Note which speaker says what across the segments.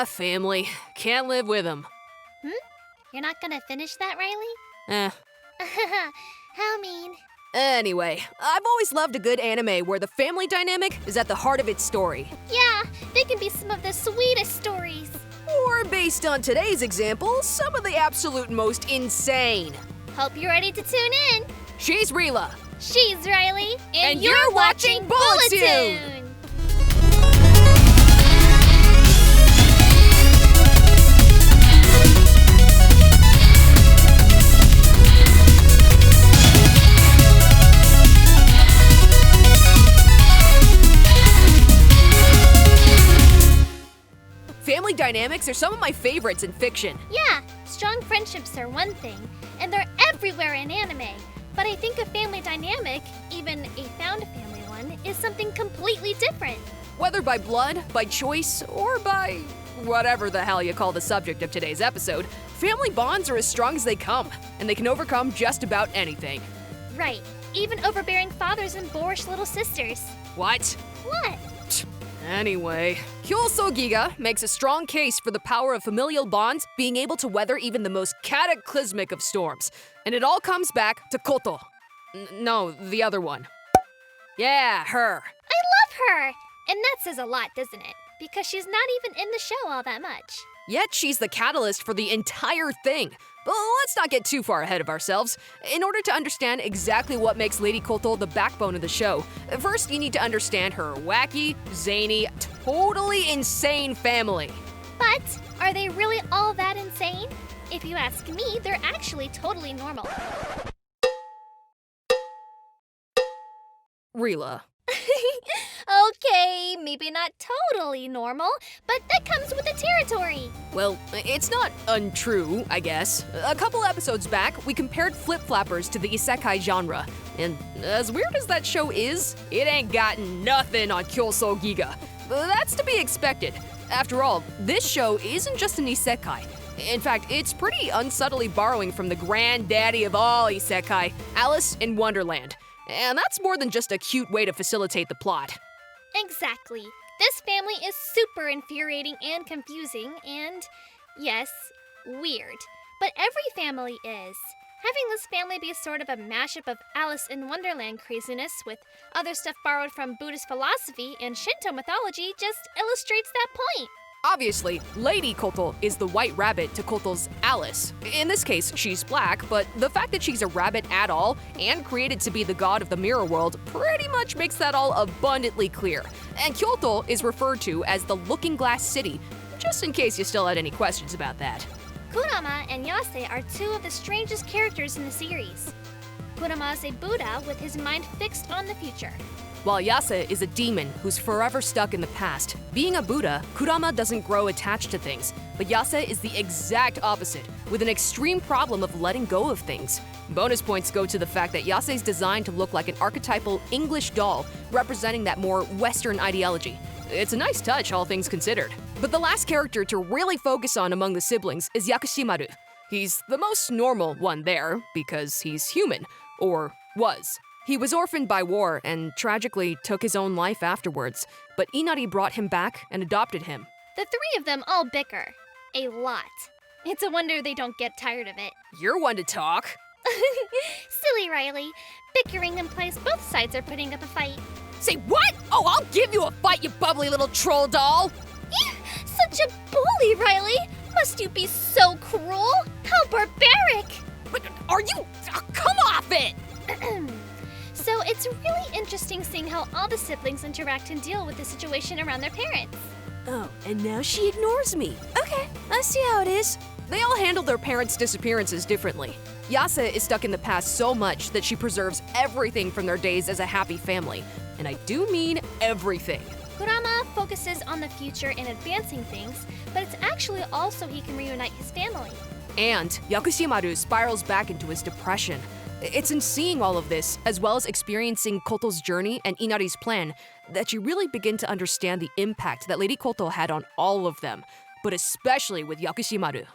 Speaker 1: Family. Can't live with them.
Speaker 2: You're not gonna finish that, Riley?
Speaker 1: Eh.
Speaker 2: How mean.
Speaker 1: Anyway, I've always loved a good anime where the family dynamic is at the heart of its story.
Speaker 2: Yeah, they can be some of the sweetest stories.
Speaker 1: Or, based on today's example, some of the absolute most insane.
Speaker 2: Hope you're ready to tune in.
Speaker 1: She's Rila.
Speaker 2: She's Riley.
Speaker 1: And you're watching Bullet-toon! Family dynamics are some of my favorites in fiction.
Speaker 2: Yeah, strong friendships are one thing, and they're everywhere in anime. But I think a family dynamic, even a found family one, is something completely different.
Speaker 1: Whether by blood, by choice, or by whatever the hell you call the subject of today's episode, family bonds are as strong as they come, and they can overcome just about anything.
Speaker 2: Right, even overbearing fathers and boorish little sisters.
Speaker 1: What?
Speaker 2: What?
Speaker 1: Anyway, Kyousougiga makes a strong case for the power of familial bonds being able to weather even the most cataclysmic of storms. And it all comes back to Koto. No, the other one. Yeah, her.
Speaker 2: I love her! And that says a lot, doesn't it? Because she's not even in the show all that much.
Speaker 1: Yet she's the catalyst for the entire thing. But let's not get too far ahead of ourselves. In order to understand exactly what makes Lady Koto the backbone of the show, first you need to understand her wacky, zany, totally insane family.
Speaker 2: But are they really all that insane? If you ask me, they're actually totally normal.
Speaker 1: Rila.
Speaker 2: Okay, maybe not totally normal, but that comes with the territory.
Speaker 1: Well, it's not untrue, I guess. A couple episodes back, we compared flip-flappers to the isekai genre. And as weird as that show is, it ain't got nothing on Kyousougiga. That's to be expected. After all, this show isn't just an isekai. In fact, it's pretty unsubtly borrowing from the granddaddy of all isekai, Alice in Wonderland. And that's more than just a cute way to facilitate the plot.
Speaker 2: Exactly. This family is super infuriating and confusing and, yes, weird. But every family is. Having this family be sort of a mashup of Alice in Wonderland craziness with other stuff borrowed from Buddhist philosophy and Shinto mythology just illustrates that point.
Speaker 1: Obviously, Lady Koto is the white rabbit to Koto's Alice. In this case, she's black, but the fact that she's a rabbit at all and created to be the god of the mirror world pretty much makes that all abundantly clear. And Kyoto is referred to as the Looking Glass City, just in case you still had any questions about that.
Speaker 2: Kurama and Yase are two of the strangest characters in the series. Kurama is a Buddha with his mind fixed on the future,
Speaker 1: while Yase is a demon who's forever stuck in the past. Being a Buddha, Kurama doesn't grow attached to things, but Yase is the exact opposite, with an extreme problem of letting go of things. Bonus points go to the fact that Yase is designed to look like an archetypal English doll, representing that more Western ideology. It's a nice touch, all things considered. But the last character to really focus on among the siblings is Yakushimaru. He's the most normal one there, because he's human, or was. He was orphaned by war and tragically took his own life afterwards, but Inari brought him back and adopted him.
Speaker 2: The three of them all bicker. A lot. It's a wonder they don't get tired of it.
Speaker 1: You're one to talk.
Speaker 2: Silly Riley. Bickering implies both sides are putting up a fight.
Speaker 1: Say what? Oh, I'll give you a fight, you bubbly little troll doll!
Speaker 2: Such a bully, Riley! Must you be so cruel? How barbaric!
Speaker 1: But are you... come off it!
Speaker 2: So it's really interesting seeing how all the siblings interact and deal with the situation around their parents.
Speaker 1: Oh, and now she ignores me. Okay, I see how it is. They all handle their parents' disappearances differently. Yase is stuck in the past so much that she preserves everything from their days as a happy family. And I do mean everything.
Speaker 2: Kurama focuses on the future and advancing things, but it's actually also he can reunite his family.
Speaker 1: And Yakushimaru spirals back into his depression. It's in seeing all of this, as well as experiencing Koto's journey and Inari's plan, that you really begin to understand the impact that Lady Koto had on all of them, but especially with Yakushimaru.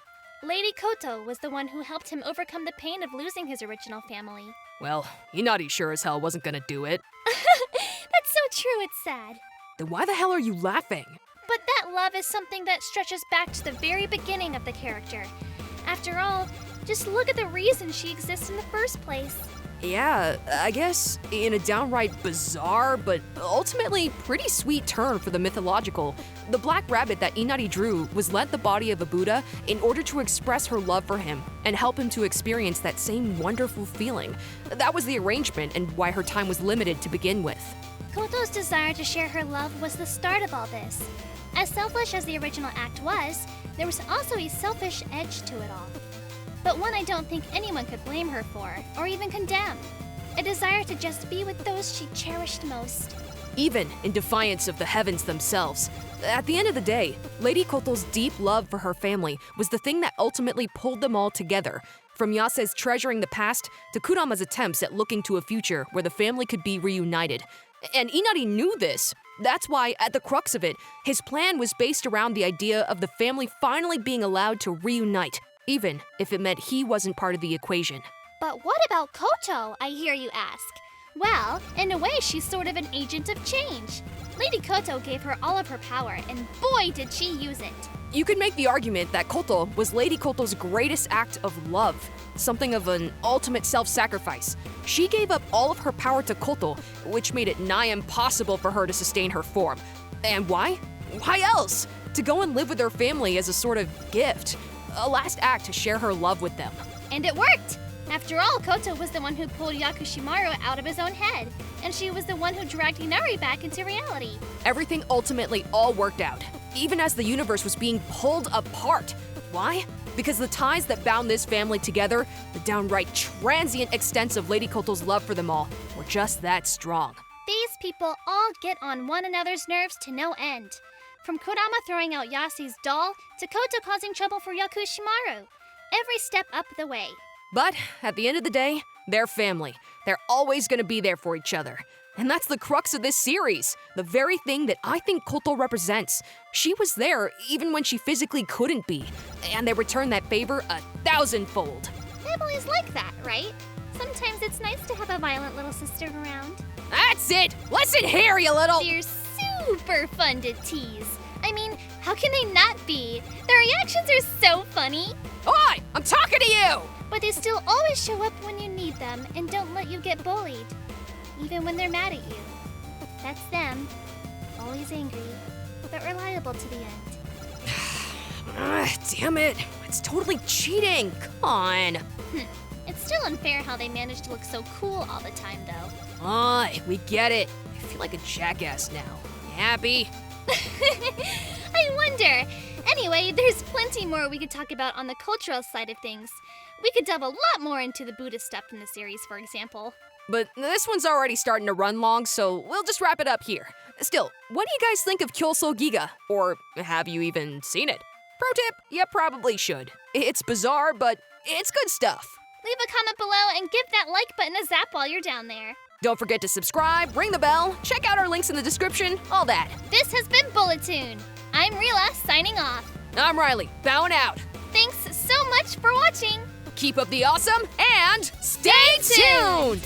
Speaker 2: Lady Koto was the one who helped him overcome the pain of losing his original family.
Speaker 1: Well, Inari sure as hell wasn't gonna do it.
Speaker 2: That's so true, it's sad.
Speaker 1: Then why the hell are you laughing?
Speaker 2: But that love is something that stretches back to the very beginning of the character. After all, just look at the reason she exists in the first place.
Speaker 1: Yeah, I guess in a downright bizarre but ultimately pretty sweet turn for the mythological, the black rabbit that Inari drew was lent the body of a Buddha in order to express her love for him and help him to experience that same wonderful feeling. That was the arrangement and why her time was limited to begin with.
Speaker 2: Koto's desire to share her love was the start of all this. As selfish as the original act was, there was also a selfish edge to it all. But one I don't think anyone could blame her for, or even condemn. A desire to just be with those she cherished most.
Speaker 1: Even in defiance of the heavens themselves. At the end of the day, Lady Koto's deep love for her family was the thing that ultimately pulled them all together. From Yase's treasuring the past to Kurama's attempts at looking to a future where the family could be reunited. And Inari knew this. That's why, at the crux of it, his plan was based around the idea of the family finally being allowed to reunite, even if it meant he wasn't part of the equation.
Speaker 2: But what about Koto, I hear you ask? Well, in a way, she's sort of an agent of change. Lady Koto gave her all of her power, and boy, did she use it.
Speaker 1: You could make the argument that Koto was Lady Koto's greatest act of love, something of an ultimate self-sacrifice. She gave up all of her power to Koto, which made it nigh impossible for her to sustain her form. And why? Why else? To go and live with her family as a sort of gift. A last act to share her love with them.
Speaker 2: And it worked! After all, Koto was the one who pulled Yakushimaru out of his own head, and she was the one who dragged Inari back into reality.
Speaker 1: Everything ultimately all worked out, even as the universe was being pulled apart. Why? Because the ties that bound this family together, the downright transient extents of Lady Koto's love for them all, were just that strong.
Speaker 2: These people all get on one another's nerves to no end. From Kurama throwing out Yase's doll to Koto causing trouble for Yakushimaru. Every step up the way.
Speaker 1: But at the end of the day, they're family. They're always gonna be there for each other. And that's the crux of this series, the very thing that I think Koto represents. She was there even when she physically couldn't be, and they returned that favor 1,000-fold.
Speaker 2: Families like that, right? Sometimes it's nice to have a violent little sister around.
Speaker 1: That's it! Listen here, you little—
Speaker 2: They're super fun to tease. I mean, how can they not be? Their reactions are so funny.
Speaker 1: Oi! I'm talking to you!
Speaker 2: But they still always show up when you need them and don't let you get bullied. Even when they're mad at you. That's them. Always angry, but reliable to the end.
Speaker 1: Damn it. It's totally cheating. Come on.
Speaker 2: It's still unfair how they manage to look so cool all the time, though.
Speaker 1: Aye, we get it. I feel like a jackass now. You happy?
Speaker 2: I wonder. Anyway, there's plenty more we could talk about on the cultural side of things. We could delve a lot more into the Buddhist stuff in the series, for example.
Speaker 1: But this one's already starting to run long, so we'll just wrap it up here. Still, what do you guys think of Kyousougiga? Or have you even seen it? Pro tip, you probably should. It's bizarre, but it's good stuff.
Speaker 2: Leave a comment below and give that like button a zap while you're down there.
Speaker 1: Don't forget to subscribe, ring the bell, check out our links in the description, all that.
Speaker 2: This has been Bullet-Toon. I'm Rila, signing off.
Speaker 1: I'm Riley, bowing out.
Speaker 2: Thanks so much for watching.
Speaker 1: Keep up the awesome and stay tuned!